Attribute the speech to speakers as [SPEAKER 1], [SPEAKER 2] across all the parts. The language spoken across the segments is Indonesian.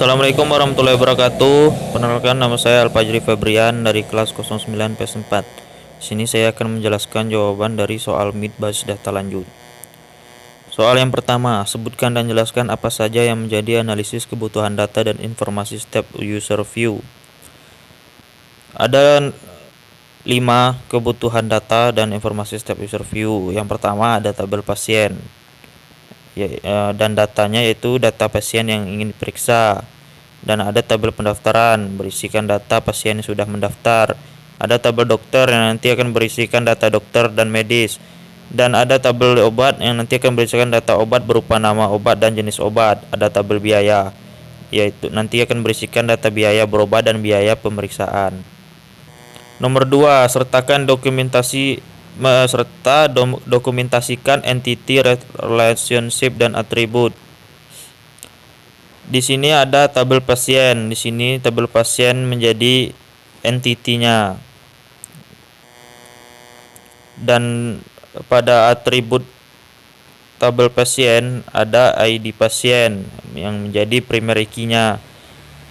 [SPEAKER 1] Assalamualaikum warahmatullahi wabarakatuh. Perkenalkan, nama saya Alfajri Febrian dari kelas 09 PS4. Di sini saya akan menjelaskan jawaban dari soal MIT basis data lanjut. Soal yang pertama, sebutkan dan jelaskan apa saja yang menjadi analisis kebutuhan data dan informasi step user view. Ada 5 kebutuhan data dan informasi step user view. Yang pertama ada tabel pasien. Dan datanya yaitu data pasien yang ingin diperiksa, dan ada tabel pendaftaran berisikan data pasien yang sudah mendaftar, ada tabel dokter yang nanti akan berisikan data dokter dan medis, dan ada tabel obat yang nanti akan berisikan data obat berupa nama obat dan jenis obat. Ada tabel biaya, yaitu nanti akan berisikan data biaya berobat dan biaya pemeriksaan. Nomor 2, sertakan dokumentasikan entity, relationship, dan atribut. Di sini ada tabel pasien. Di sini tabel pasien menjadi entitinya. Dan pada atribut tabel pasien ada ID pasien yang menjadi primary key-nya.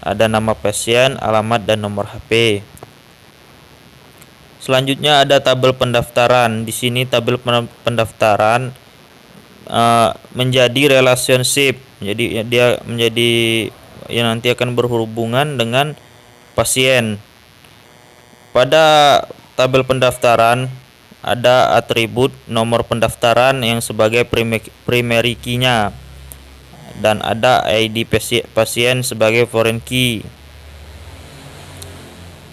[SPEAKER 1] Ada nama pasien, alamat, dan nomor HP. Selanjutnya ada tabel pendaftaran. Di sini tabel pendaftaran menjadi relationship. Jadi dia menjadi yang nanti akan berhubungan dengan pasien. Pada tabel pendaftaran ada atribut nomor pendaftaran yang sebagai primary key-nya, dan ada ID pasien sebagai foreign key.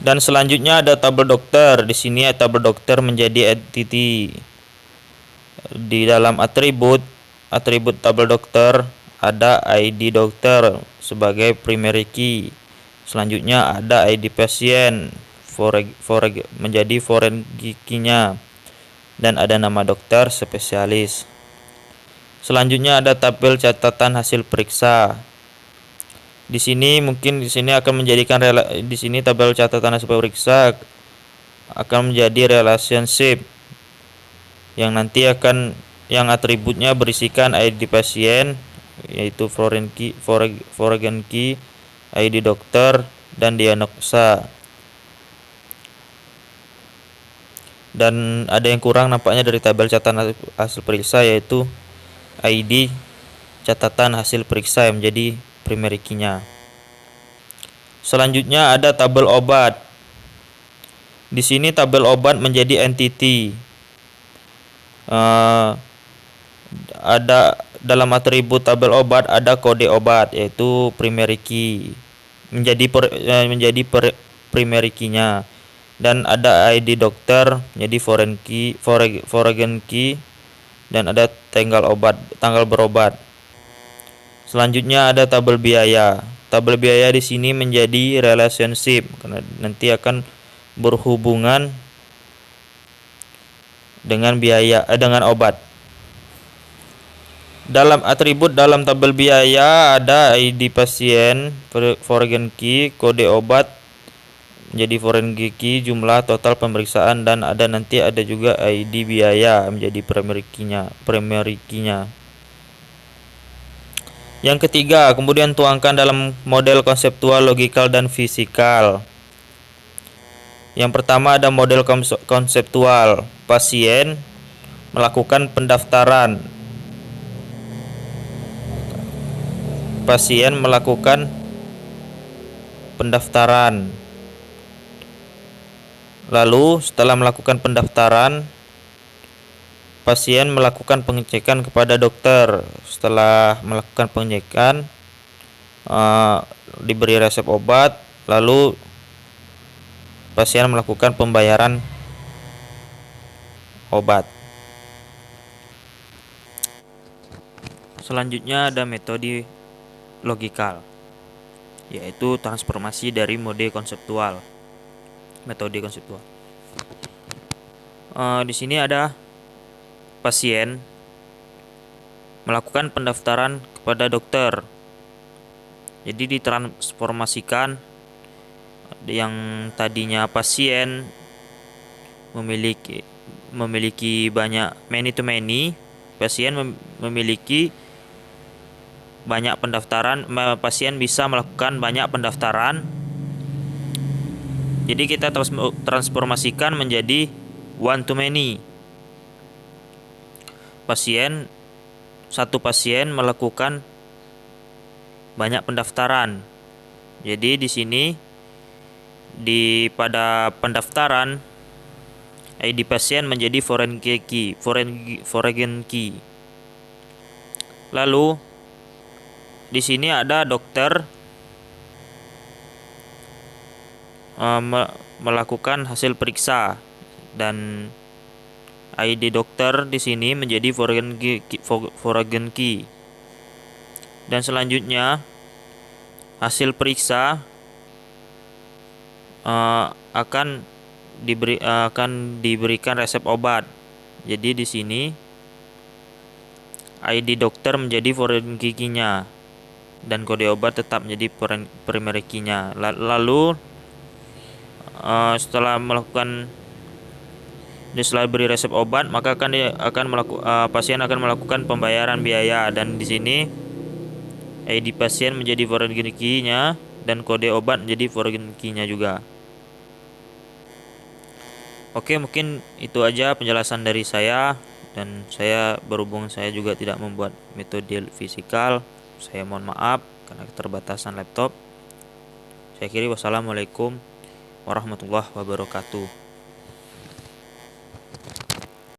[SPEAKER 1] Dan selanjutnya ada tabel dokter. Di sini tabel dokter menjadi entity. Di dalam atribut tabel dokter ada ID dokter sebagai primary key. Selanjutnya ada ID pasien menjadi foreign key-nya, dan ada nama dokter spesialis. Selanjutnya ada tabel catatan hasil periksa. Di sini akan menjadikan di sini tabel catatan hasil periksa akan menjadi relationship yang nanti yang atributnya berisikan ID pasien yaitu foreign key, ID dokter, dan diagnosa. Dan ada yang kurang nampaknya dari tabel catatan hasil periksa, yaitu ID catatan hasil periksa yang menjadi primary key-nya. Selanjutnya ada tabel obat. Di sini tabel obat menjadi entity. Ada dalam atribut tabel obat ada kode obat yaitu primary key menjadi primary key-nya, dan ada ID dokter menjadi foreign key, dan ada tanggal berobat. Selanjutnya ada tabel biaya. Tabel biaya di sini menjadi relationship karena nanti akan berhubungan dengan dengan obat. Dalam atribut dalam tabel biaya ada ID pasien, foreign key, kode obat menjadi foreign key, jumlah total pemeriksaan, dan ada juga ID biaya menjadi primary key-nya. Yang ketiga, kemudian tuangkan dalam model konseptual, logikal, dan fisikal. Yang pertama ada model konseptual. Pasien melakukan pendaftaran. Lalu setelah melakukan pendaftaran, pasien melakukan pengecekan kepada dokter. Setelah melakukan pengecekan, diberi resep obat, lalu pasien melakukan pembayaran obat. Selanjutnya ada metode logikal, yaitu transformasi dari metode konseptual. Di sini ada pasien melakukan pendaftaran kepada dokter. Jadi ditransformasikan yang tadinya pasien memiliki banyak many to many, pasien memiliki pasien bisa melakukan banyak pendaftaran. Jadi kita transformasikan menjadi one to many. Satu pasien melakukan banyak pendaftaran. Jadi di sini pada pendaftaran ID pasien menjadi foreign key. Lalu di sini ada dokter melakukan hasil periksa dan ID dokter di sini menjadi foreign key. Dan selanjutnya hasil periksa akan diberikan resep obat. Jadi di sini ID dokter menjadi foreign key-nya dan kode obat tetap menjadi primary key-nya. Lalu setelah beri resep obat, maka pasien akan melakukan pembayaran biaya, dan di sini ID pasien menjadi foreign key-nya dan kode obat menjadi foreign key-nya juga. Oke, mungkin itu aja penjelasan dari saya, dan berhubung saya juga tidak membuat metode fisikal, saya mohon maaf karena keterbatasan laptop. Saya akhiri, wassalamualaikum warahmatullahi wabarakatuh.